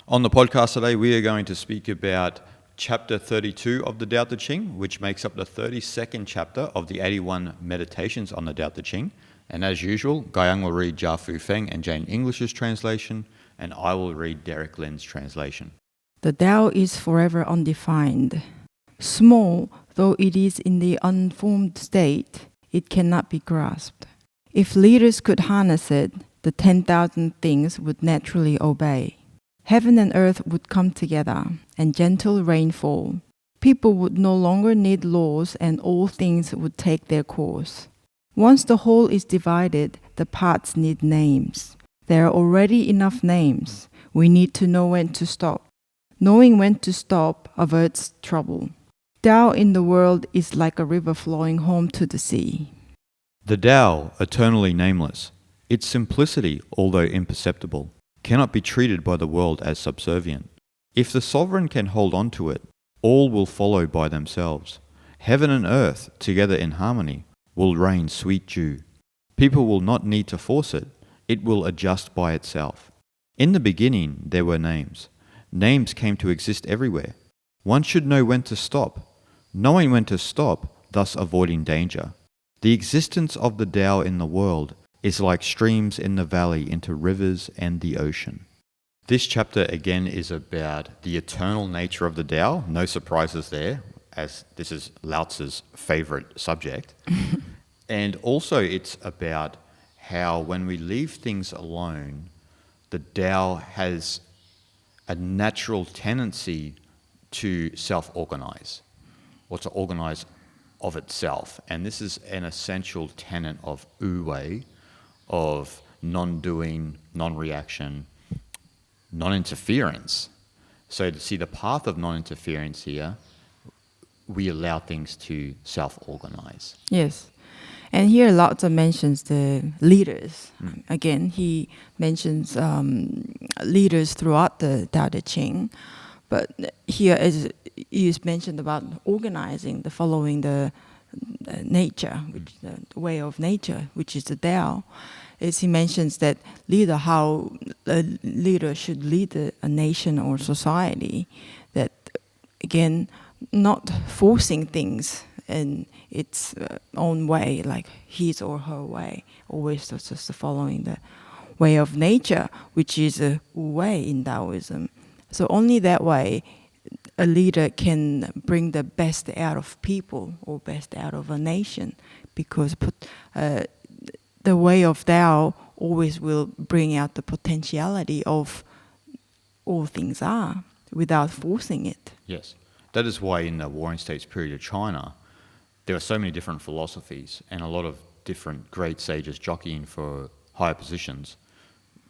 On the podcast today, we are going to speak about Chapter 32 of the Tao Te Ching, which makes up the 32nd chapter of the 81 meditations on the Tao Te Ching. And as usual, Guyang will read Jia Fu Feng and Jane English's translation, and I will read Derek Lin's translation. The Tao is forever undefined. Small, though it is in the unformed state, it cannot be grasped. If leaders could harness it, the 10,000 things would naturally obey. Heaven and earth would come together, and gentle rain fall. People would no longer need laws, and all things would take their course. Once the whole is divided, the parts need names. There are already enough names. We need to know when to stop. Knowing when to stop averts trouble. Tao in the world is like a river flowing home to the sea. The Tao, eternally nameless, its simplicity, although imperceptible, cannot be treated by the world as subservient. If the sovereign can hold on to it, all will follow by themselves. Heaven and earth, together in harmony, will rain sweet dew. People will not need to force it. It will adjust by itself. In the beginning, there were names. Names came to exist everywhere. One should know when to stop. Knowing when to stop, thus avoiding danger. The existence of the Tao in the world is like streams in the valley into rivers and the ocean. This chapter again is about the eternal nature of the Tao. No surprises there, as this is Lao Tzu's favorite subject. And also it's about how when we leave things alone, the Tao has a natural tendency to self-organize, or to organize of itself. And this is an essential tenet of Wu Wei, of non-doing, non-reaction, non-interference. So to see the path of non-interference here, we allow things to self-organize. Yes. And here Lao Tzu mentions the leaders. Again, he mentions leaders throughout the Tao Te Ching. But here is mentioned about organizing, the following the nature, which the way of nature, which is the Tao. As he mentions that how a leader should lead a nation or society, that again, not forcing things in its own way, like his or her way, always just following the way of nature, which is a way in Taoism. So only that way a leader can bring the best out of people or best out of a nation, because the way of Tao always will bring out the potentiality of all things are without forcing it. Yes. That is why in the Warring States period of China, there were so many different philosophies and a lot of different great sages jockeying for higher positions,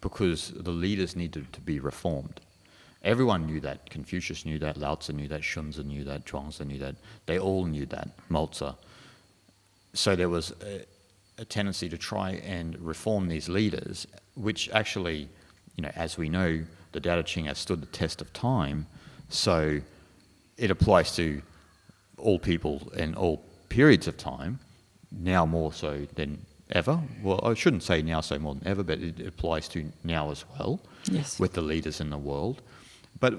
because the leaders needed to be reformed. Everyone knew that. Confucius knew that, Lao Tzu knew that, Zhuangzi knew that, Zhuangzi knew that. They all knew that, Mozart. So there was a tendency to try and reform these leaders, which actually, as we know, the Tao Te Ching has stood the test of time. So it applies to all people and all periods of time, now more so than ever. Well, I shouldn't say now so more than ever, but it applies to now as well, yes, with the leaders in the world. But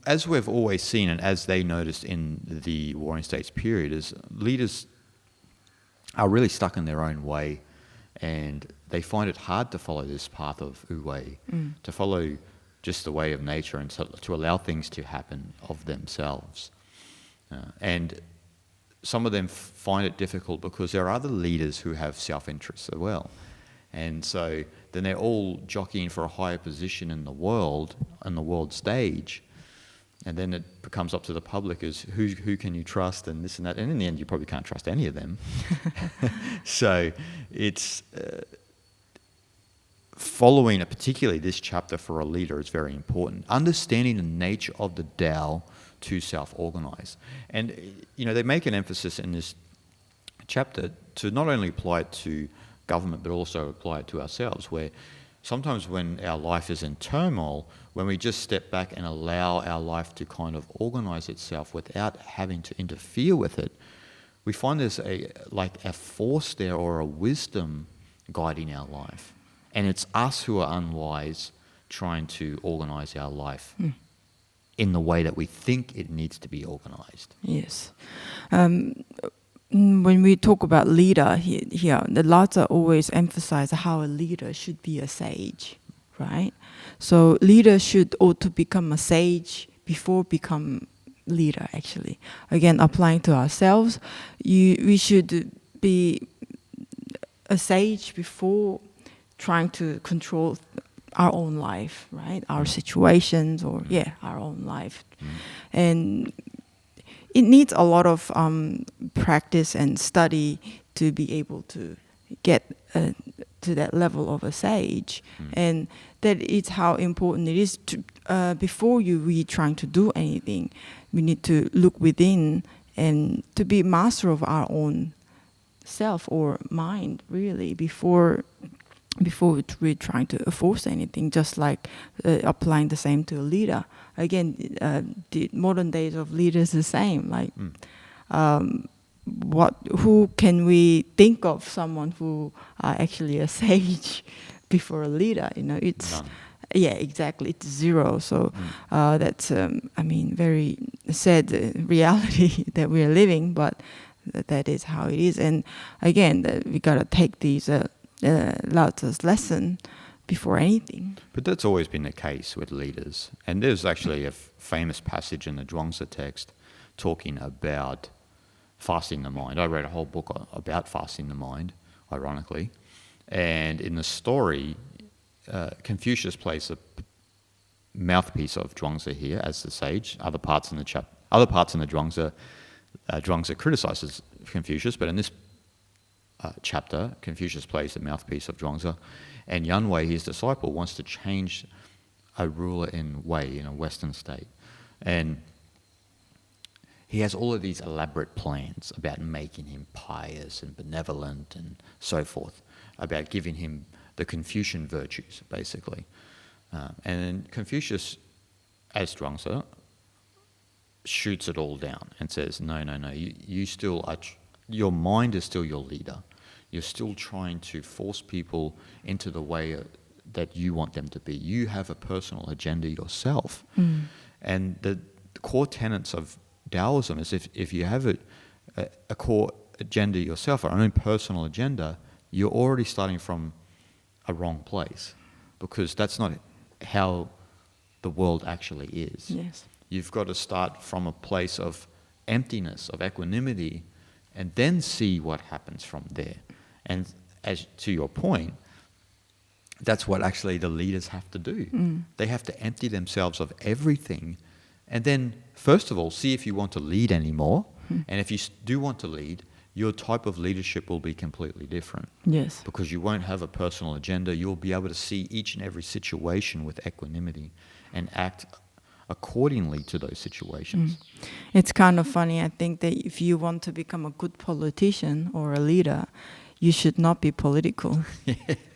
as we've always seen, and as they noticed in the Warring States period, is leaders are really stuck in their own way, and they find it hard to follow this path of Wu Wei, to follow just the way of nature and to allow things to happen of themselves. And some of them find it difficult because there are other leaders who have self-interest as well. And so then they're all jockeying for a higher position in the world, on the world stage. And then it becomes up to the public as who can you trust and this and that. And in the end, you probably can't trust any of them. So it's following, particularly this chapter for a leader, is very important. Understanding the nature of the Tao to self-organize. And, they make an emphasis in this chapter to not only apply it to government, but also apply it to ourselves, where sometimes when our life is in turmoil, when we just step back and allow our life to kind of organize itself without having to interfere with it, we find there's a force there or a wisdom guiding our life. And it's us who are unwise trying to organize our life in the way that we think it needs to be organized. Yes. When we talk about leader here, the Lhasa always emphasize how a leader should be a sage, right? So leader ought to become a sage before become leader, actually. Again, applying to ourselves, we should be a sage before trying to control our own life, right? Our situations or, our own life. And it needs a lot of practice and study to be able to get to that level of a sage. And that is how important it is to, before we trying to do anything, we need to look within and to be master of our own self or mind, really, before we're trying to force anything, just like applying the same to a leader. Again, the modern days of leaders the same. Like, who can we think of someone who are actually a sage before a leader? It's None. Yeah, exactly. It's zero. So that's very sad reality that we're living, but that is how it is. And again, we gotta take these Lao Tzu's lesson before anything. But that's always been the case with leaders. And there's actually a famous passage in the Zhuangzi text talking about fasting the mind. I read a whole book about fasting the mind, ironically. And in the story, Confucius plays a mouthpiece of Zhuangzi here as the sage. Other parts in the Zhuangzi, Zhuangzi criticizes Confucius, but in this chapter, Confucius plays the mouthpiece of Zhuangzi, and Yan Wei, his disciple, wants to change a ruler in Wei, in a Western state. And he has all of these elaborate plans about making him pious and benevolent and so forth, about giving him the Confucian virtues, basically. And Confucius, as Zhuangzi, shoots it all down and says, no, you still are, your mind is still your leader. You're still trying to force people into the way that you want them to be. You have a personal agenda yourself. And the core tenets of Taoism is if you have a core agenda yourself, our own personal agenda, you're already starting from a wrong place, because that's not how the world actually is. Yes. You've got to start from a place of emptiness, of equanimity, and then see what happens from there. And as to your point, that's what actually the leaders have to do. They have to empty themselves of everything, and then, first of all, see if you want to lead anymore. And if you do want to lead, your type of leadership will be completely different. Yes. Because you won't have a personal agenda. You'll be able to see each and every situation with equanimity and act accordingly to those situations. It's kind of funny. I think that if you want to become a good politician or a leader, you should not be political.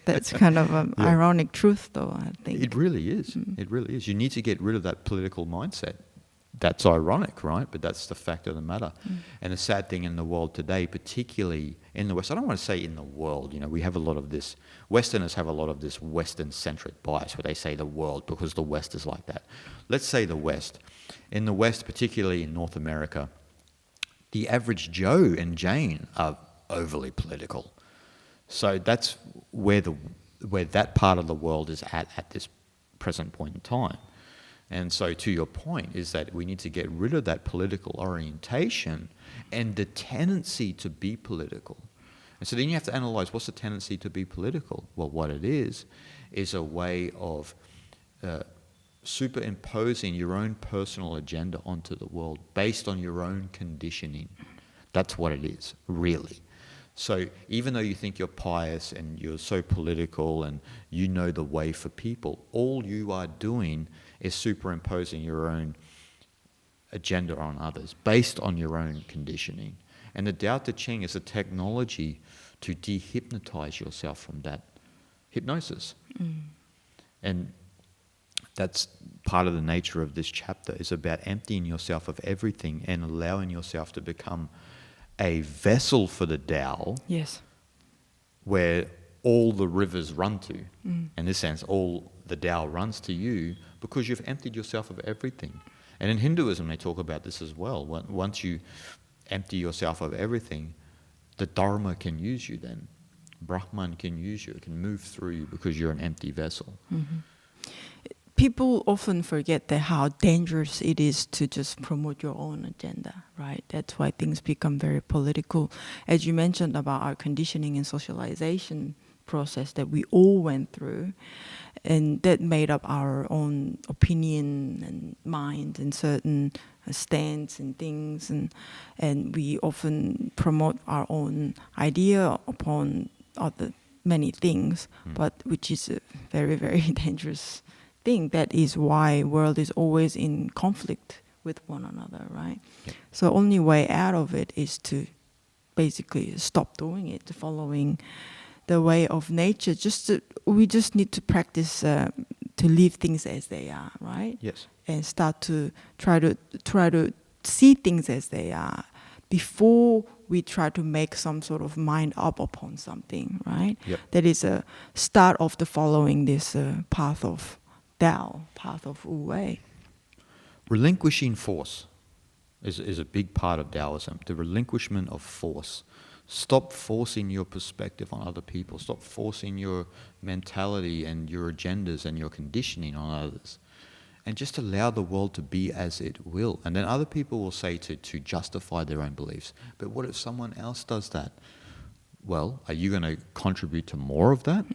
That's kind of an ironic truth, though, I think. It really is. It really is. You need to get rid of that political mindset. That's ironic, right? But that's the fact of the matter. And the sad thing in the world today, particularly in the West, I don't want to say in the world, we have a lot of this, Westerners have a lot of this Western-centric bias where they say the world because the West is like that. Let's say the West. In the West, particularly in North America, the average Joe and Jane are overly political. So that's where that part of the world is at this present point in time. And so to your point is that we need to get rid of that political orientation and the tendency to be political. And so then you have to analyze, what's the tendency to be political? Well, what it is a way of superimposing your own personal agenda onto the world based on your own conditioning. That's what it is, really. So even though you think you're pious and you're so political and you know the way for people, all you are doing is superimposing your own agenda on others based on your own conditioning. And the Tao Te Ching is a technology to dehypnotize yourself from that hypnosis. And that's part of the nature of this chapter, is about emptying yourself of everything and allowing yourself to become a vessel for the Tao. Yes. Where all the rivers run to. In this sense, all the Tao runs to you because you've emptied yourself of everything. And in Hinduism, they talk about this as well. Once you empty yourself of everything, the Dharma can use you then. Brahman can use you, it can move through you because you're an empty vessel. People often forget that how dangerous it is to just promote your own agenda, right? That's why things become very political. As you mentioned about our conditioning and socialization process that we all went through, and that made up our own opinion and mind and certain stance and things, and we often promote our own idea upon other many things, but which is a very, very dangerous thing. That is why world is always in conflict with one another, right? Yep. So only way out of it is to basically stop doing it, following the way of nature. We just need to practice to leave things as they are, right? Yes. And start to try to see things as they are before we try to make some sort of mind up upon something, right? Yep. That is a start of the following this path of Tao, path of Wu Wei. Relinquishing force is a big part of Taoism, the relinquishment of force. Stop forcing your perspective on other people. Stop forcing your mentality and your agendas and your conditioning on others. And just allow the world to be as it will. And then other people will say to justify their own beliefs. But what if someone else does that? Well, are you going to contribute to more of that?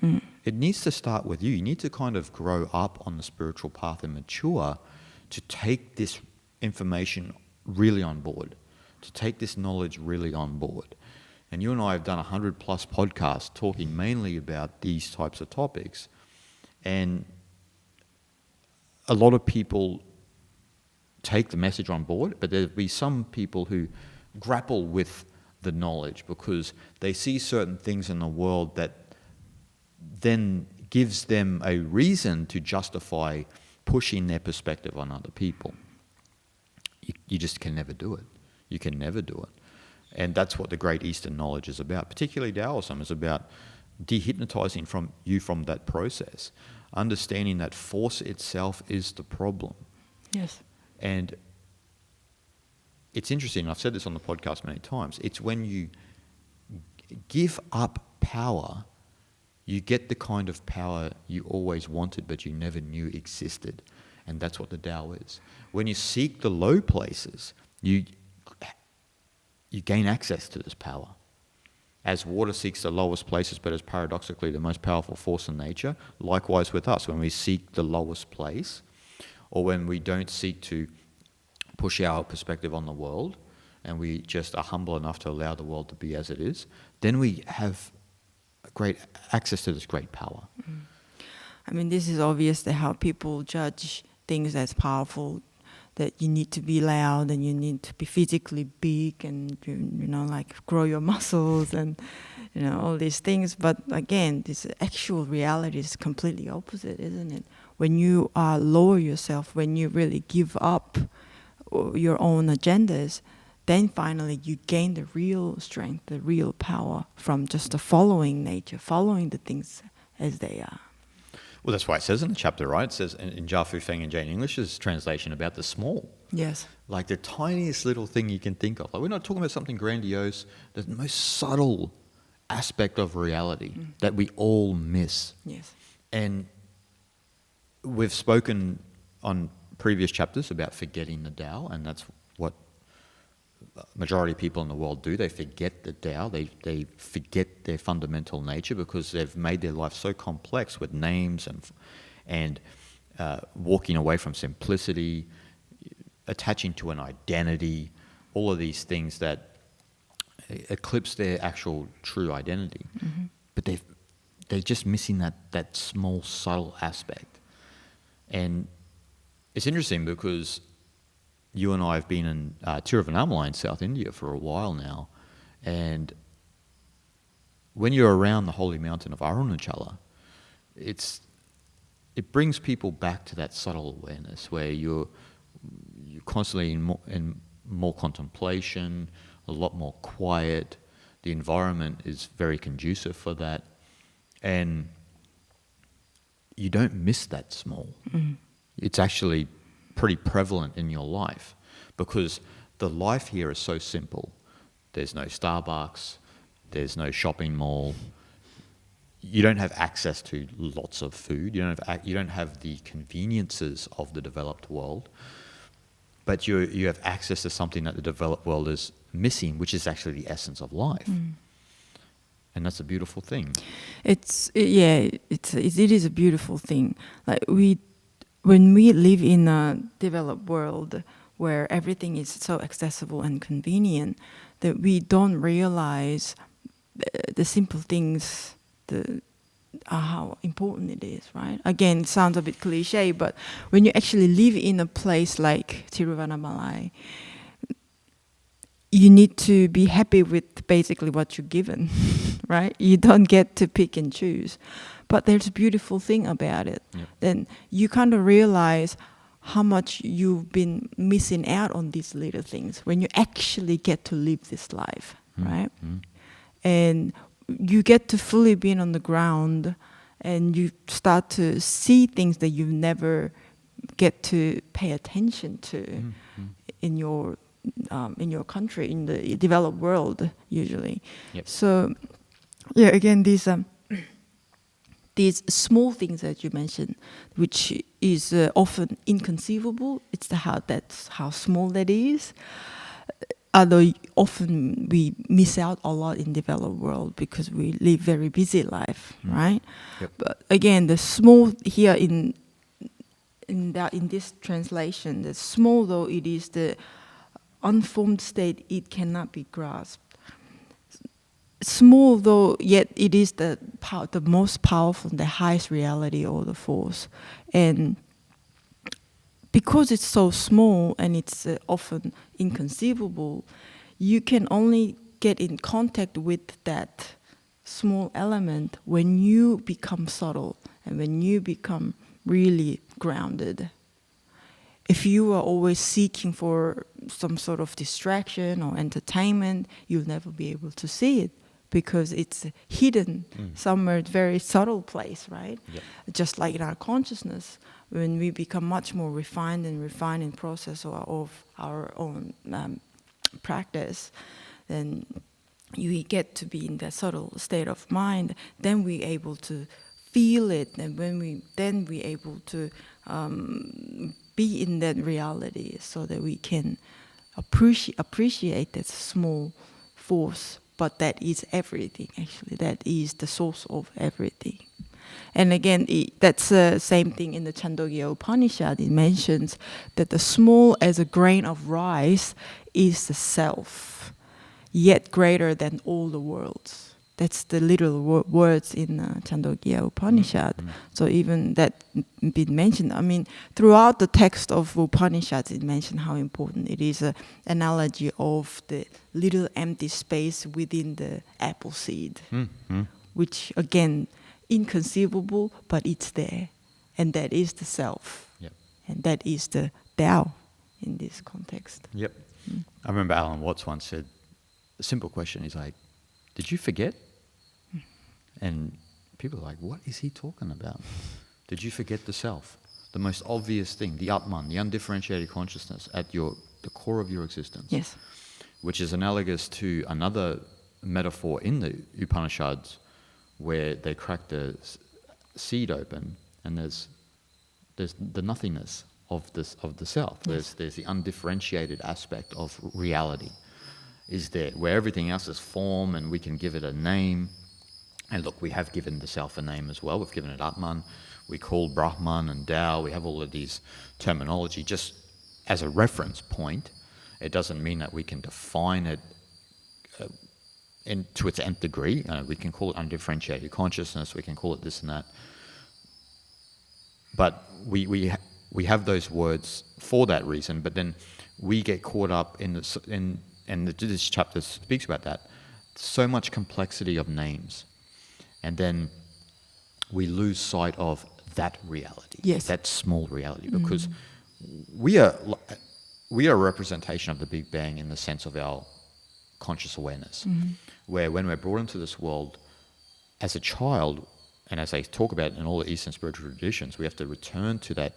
It needs to start with you. You need to kind of grow up on the spiritual path and mature to take this information really on board, to take this knowledge really on board. And you and I have done 100 plus podcasts talking mainly about these types of topics. And a lot of people take the message on board, but there'll be some people who grapple with the knowledge because they see certain things in the world that then gives them a reason to justify pushing their perspective on other people. You just can never do it. You can never do it. And that's what the Great Eastern knowledge is about. Particularly Taoism is about dehypnotizing from that process. Understanding that force itself is the problem. Yes. And it's interesting, I've said this on the podcast many times, it's when you give up power, you get the kind of power you always wanted but you never knew existed. And that's what the Tao is. When you seek the low places, you gain access to this power. As water seeks the lowest places, but is paradoxically the most powerful force in nature, likewise with us. When we seek the lowest place, or when we don't seek to push our perspective on the world, and we just are humble enough to allow the world to be as it is, then we have great access to this great power. I mean, this is obvious that how people judge things as powerful, that you need to be loud and you need to be physically big and, like grow your muscles and, all these things. But again, this actual reality is completely opposite, isn't it? When you lower yourself, when you really give up your own agendas, then finally you gain the real strength, the real power from just the following nature, following the things as they are. Well, that's why it says in the chapter, right? It says in Jia Fu Feng and Jane English's translation about the small. Yes. Like the tiniest little thing you can think of. Like we're not talking about something grandiose, the most subtle aspect of reality that we all miss. Yes. And we've spoken on previous chapters about forgetting the Tao, and that's what majority of people in the world do. They forget the Tao, they forget their fundamental nature because they've made their life so complex with names and walking away from simplicity, attaching to an identity, all of these things that eclipse their actual true identity. But they're just missing that small, subtle aspect. And it's interesting because you and I have been in Tiruvannamalai in South India for a while now, and when you're around the holy mountain of Arunachala, it brings people back to that subtle awareness where you're constantly in more contemplation, a lot more quiet. The environment is very conducive for that, and you don't miss that small. It's actually pretty prevalent in your life, because the life here is so simple. There's no Starbucks, there's no shopping mall. You don't have access to lots of food. You don't have the conveniences of the developed world, but you have access to something that the developed world is missing, which is actually the essence of life. And that's a beautiful thing. It is a beautiful thing. Like when we live in a developed world where everything is so accessible and convenient, that we don't realize the simple things, how important it is, right? Again, it sounds a bit cliche, but when you actually live in a place like Tiruvannamalai, you need to be happy with basically what you're given, right? You don't get to pick and choose. But there's a beautiful thing about it. Yep. Then you kind of realize how much you've been missing out on these little things when you actually get to live this life, right? And you get to fully be on the ground, and you start to see things that you never get to pay attention to in your country, in the developed world, usually. Yep. So, yeah, again, these small things that you mentioned, which is often inconceivable. That's how small that is. Although often we miss out a lot in developed world because we live very busy life, right? Yep. But again, the small here in this translation, the small though it is, the unformed state, it cannot be grasped. Small though, yet it is the most powerful, the highest reality or the force. And because it's so small and it's often inconceivable, you can only get in contact with that small element when you become subtle and when you become really grounded. If you are always seeking for some sort of distraction or entertainment, you'll never be able to see it because it's hidden somewhere, very subtle place, right? Yep. Just like in our consciousness, when we become much more refined in process of our own practice, then we get to be in that subtle state of mind, then we're able to feel it, and then we're able to be in that reality so that we can appreciate that small force, but that is everything, actually. That is the source of everything. And again, that's the same thing in the Chandogya Upanishad. It mentions that the small as a grain of rice is the self, yet greater than all the worlds. That's the literal words in Chandogya Upanishad. So even that been mentioned. I mean, throughout the text of Upanishads, it mentioned how important it is. An analogy of the little empty space within the apple seed, which again, inconceivable, but it's there, and that is the self, and that is the Tao in this context. Yep. I remember Alan Watts once said, a simple question, he's like, did you forget? And people are like, what is he talking about? Did you forget the self? The most obvious thing, the Atman, the undifferentiated consciousness at the core of your existence. Yes. Which is analogous to another metaphor in the Upanishads where they crack the seed open and there's the nothingness of the self. Yes. There's the undifferentiated aspect of reality is there, where everything else is form and we can give it a name. And look, we have given the self a name as well. We've given it Atman. We call Brahman and Tao. We have all of these terminology just as a reference point. It doesn't mean that we can define it to its nth degree. We can call it undifferentiated consciousness. We can call it this and that. But we have those words for that reason. But then we get caught up this chapter speaks about that. So much complexity of names. And then we lose sight of that reality, that small reality, because we are a representation of the Big Bang in the sense of our conscious awareness, where when we're brought into this world as a child, and as they talk about in all the Eastern spiritual traditions, we have to return to that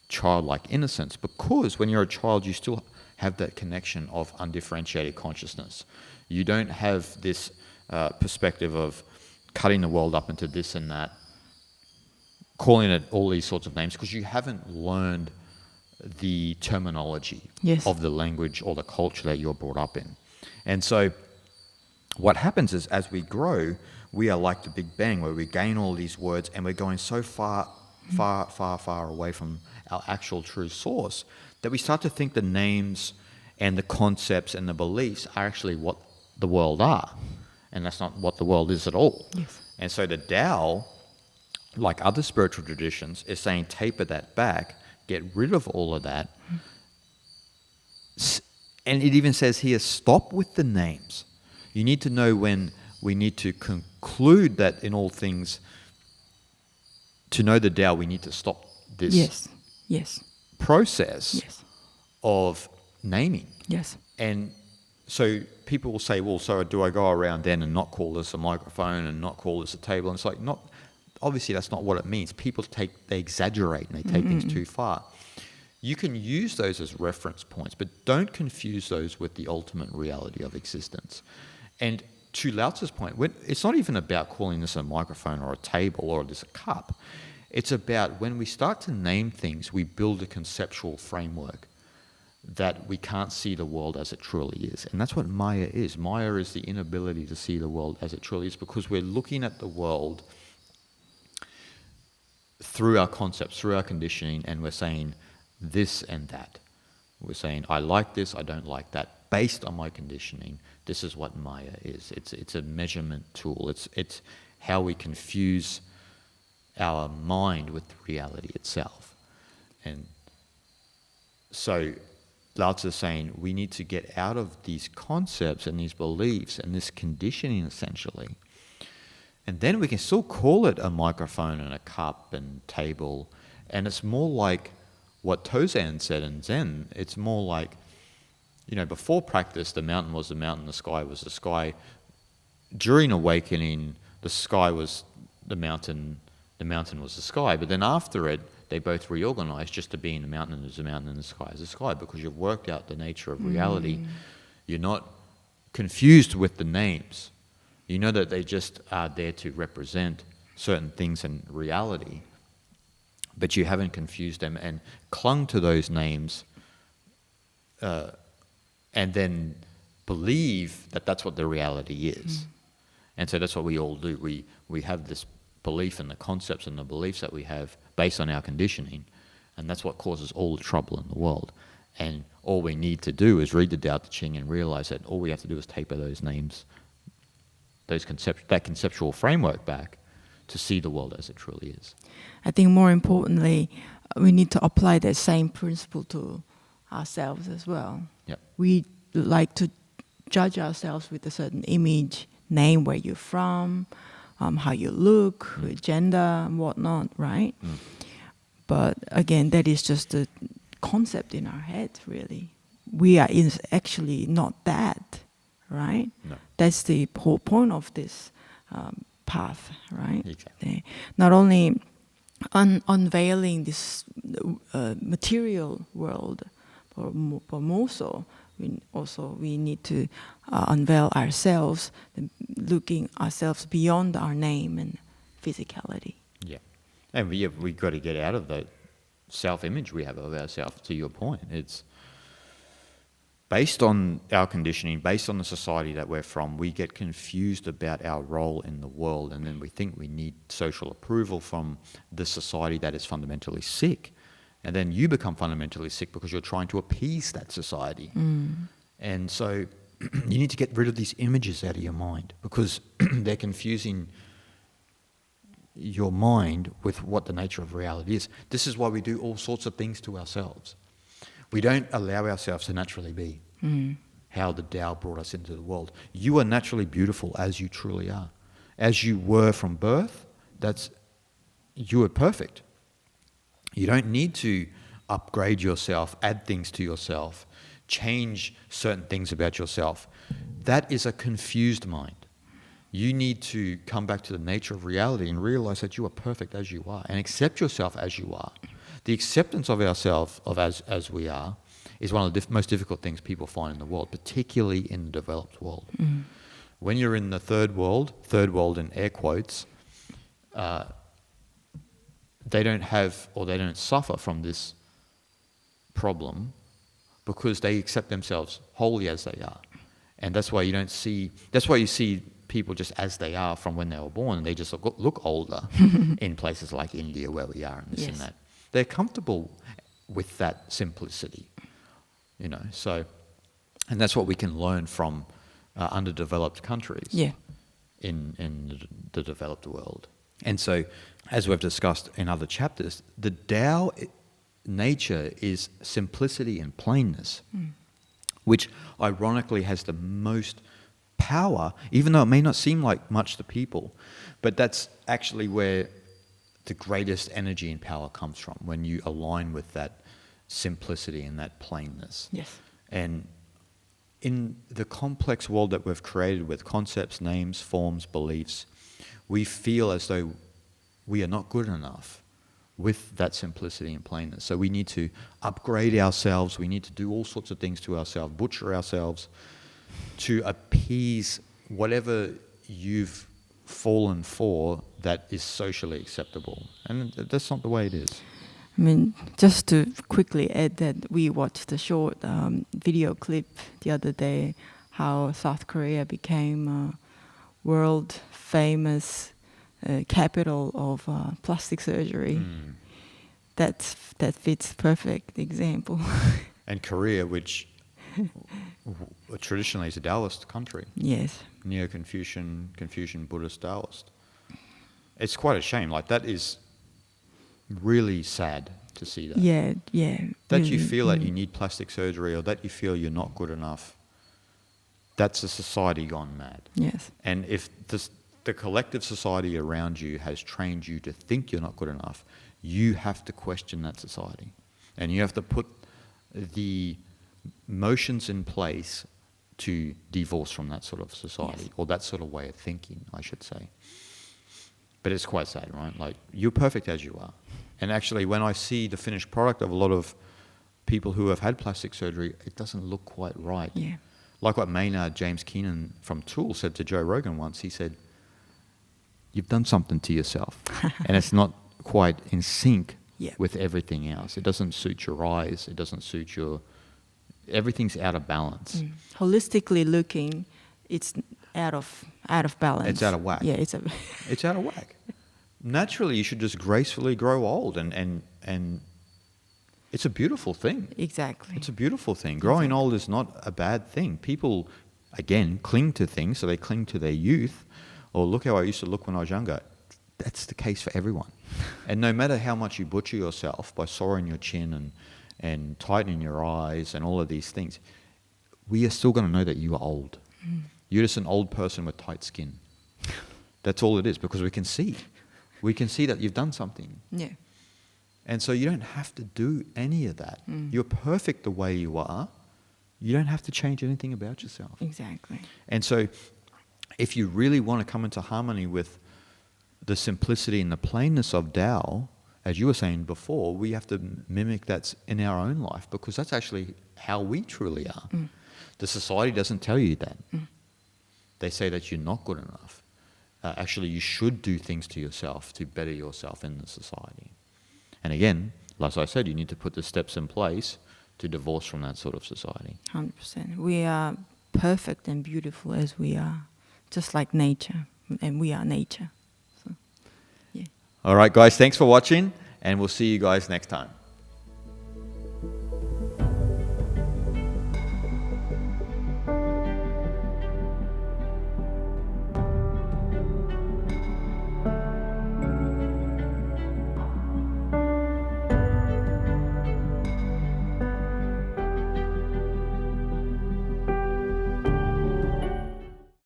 childlike innocence, because when you're a child, you still have that connection of undifferentiated consciousness. You don't have this perspective of cutting the world up into this and that, calling it all these sorts of names, because you haven't learned the terminology of the language or the culture that you're brought up in. And so what happens is, as we grow, we are like the Big Bang, where we gain all these words and we're going so far away from our actual true source that we start to think the names and the concepts and the beliefs are actually what the world are. And that's not what the world is at all. Yes. And so the Tao, like other spiritual traditions, is saying taper that back, get rid of all of that. And it even says here, stop with the names. You need to know when we need to conclude that in all things, to know the Tao, we need to stop this process of naming. Yes. And so people will say, well, so do I go around then and not call this a microphone and not call this a table? And it's like, not. Obviously, that's not what it means. People they exaggerate and they take things too far. You can use those as reference points, but don't confuse those with the ultimate reality of existence. And to Lao Tzu's point, it's not even about calling this a microphone or a table or this a cup. It's about when we start to name things, we build a conceptual framework that we can't see the world as it truly is. And that's what Maya is. Maya is the inability to see the world as it truly is, because we're looking at the world through our concepts, through our conditioning, and we're saying this and that. We're saying, I like this, I don't like that. Based on my conditioning, this is what Maya is. It's a measurement tool. It's how we confuse our mind with reality itself. And so Lao Tzu is saying we need to get out of these concepts and these beliefs and this conditioning, essentially. And then we can still call it a microphone and a cup and table. And it's more like what Tozan said in Zen. It's more like, before practice, the mountain was the mountain, the sky was the sky. During awakening, the sky was the mountain was the sky. But then after it, they both reorganized just to being the mountain is the mountain and the sky is the sky, because you've worked out the nature of reality. You're not confused with the names. You know that they just are there to represent certain things in reality, but you haven't confused them and clung to those names and then believe that that's what the reality is. And so that's what we all do. We have this belief in the concepts and the beliefs that we have based on our conditioning, and that's what causes all the trouble in the world. And all we need to do is read the Tao Te Ching and realize that all we have to do is taper those names, that conceptual framework back to see the world as it truly is. I think more importantly, we need to apply that same principle to ourselves as well. Yep. We like to judge ourselves with a certain image, name where you're from, how you look, gender, and whatnot, right? But again, that is just a concept in our head, really. We are actually not that, right? No. That's the whole point of this path, right? Exactly. Not only unveiling this material world, but more so, we need to unveil ourselves, looking ourselves beyond our name and physicality. Yeah. And we've got to get out of the self-image we have of ourselves, to your point. It's based on our conditioning, based on the society that we're from, we get confused about our role in the world, and then we think we need social approval from the society that is fundamentally sick. And then you become fundamentally sick because you're trying to appease that society. And so you need to get rid of these images out of your mind, because they're confusing your mind with what the nature of reality is. This is why we do all sorts of things to ourselves. We don't allow ourselves to naturally be how the Tao brought us into the world. You are naturally beautiful as you truly are. As you were from birth, you are perfect. You don't need to upgrade yourself, add things to yourself, change certain things about yourself. That is a confused mind. You need to come back to the nature of reality and realize that you are perfect as you are and accept yourself as you are. the acceptance of ourselves as we are is one of the most difficult things people find in the world, particularly in the developed world. When you're in the third world in air quotes, they don't have or they don't suffer from this problem because they accept themselves wholly as they are. And that's why you see people just as they are from when they were born, and they just look older in places like India where we are and this and that. They're comfortable with that simplicity, you know. So, and that's what we can learn from underdeveloped countries in the developed world. And so, as we've discussed in other chapters, the Tao nature is simplicity and plainness, which ironically has the most power, even though it may not seem like much to people. But that's actually where the greatest energy and power comes from, when you align with that simplicity and that plainness. Yes. And in the complex world that we've created with concepts, names, forms, beliefs, we feel as though we are not good enough with that simplicity and plainness. So we need to upgrade ourselves, we need to do all sorts of things to ourselves, butcher ourselves to appease whatever you've fallen for that is socially acceptable. And that's not the way it is. I mean, just to quickly add that we watched a short video clip the other day, how South Korea became a world famous capital of plastic surgery. That fits perfect example. And Korea, which traditionally is a Taoist country. Yes. Neo-Confucian, Confucian, Buddhist, Taoist. It's quite a shame. Like, that is really sad to see that. Yeah. That you feel that you need plastic surgery, or that you feel you're not good enough. That's a society gone mad. Yes. And if the collective society around you has trained you to think you're not good enough, you have to question that society. And you have to put the motions in place to divorce from that sort of society, or that sort of way of thinking, I should say. But it's quite sad, right? Like, you're perfect as you are. And actually, when I see the finished product of a lot of people who have had plastic surgery, it doesn't look quite right. Yeah. Like what Maynard James Keenan from Tool said to Joe Rogan once. He said, "You've done something to yourself, and it's not quite in sync with everything else. It doesn't suit your eyes. It doesn't suit your... Everything's out of balance." Holistically looking, it's out of balance. It's out of whack. Yeah, it's out of whack. Naturally, you should just gracefully grow old, and it's a beautiful thing. Exactly. It's a beautiful thing. Growing old is not a bad thing. People, again, cling to things, so they cling to their youth. Or look how I used to look when I was younger. That's the case for everyone. And no matter how much you butcher yourself by soaring your chin and tightening your eyes and all of these things, we are still going to know that you are old. You're just an old person with tight skin. That's all it is, because we can see. We can see that you've done something. Yeah. And so you don't have to do any of that. You're perfect the way you are. You don't have to change anything about yourself. Exactly. And so if you really want to come into harmony with the simplicity and the plainness of Tao, as you were saying before, we have to mimic that in our own life, because that's actually how we truly are. The society doesn't tell you that. They say that you're not good enough. Actually, you should do things to yourself to better yourself in the society. And again, like I said, you need to put the steps in place to divorce from that sort of society. 100%. We are perfect and beautiful as we are, just like nature, and we are nature. So, yeah. All right, guys, thanks for watching, and we'll see you guys next time.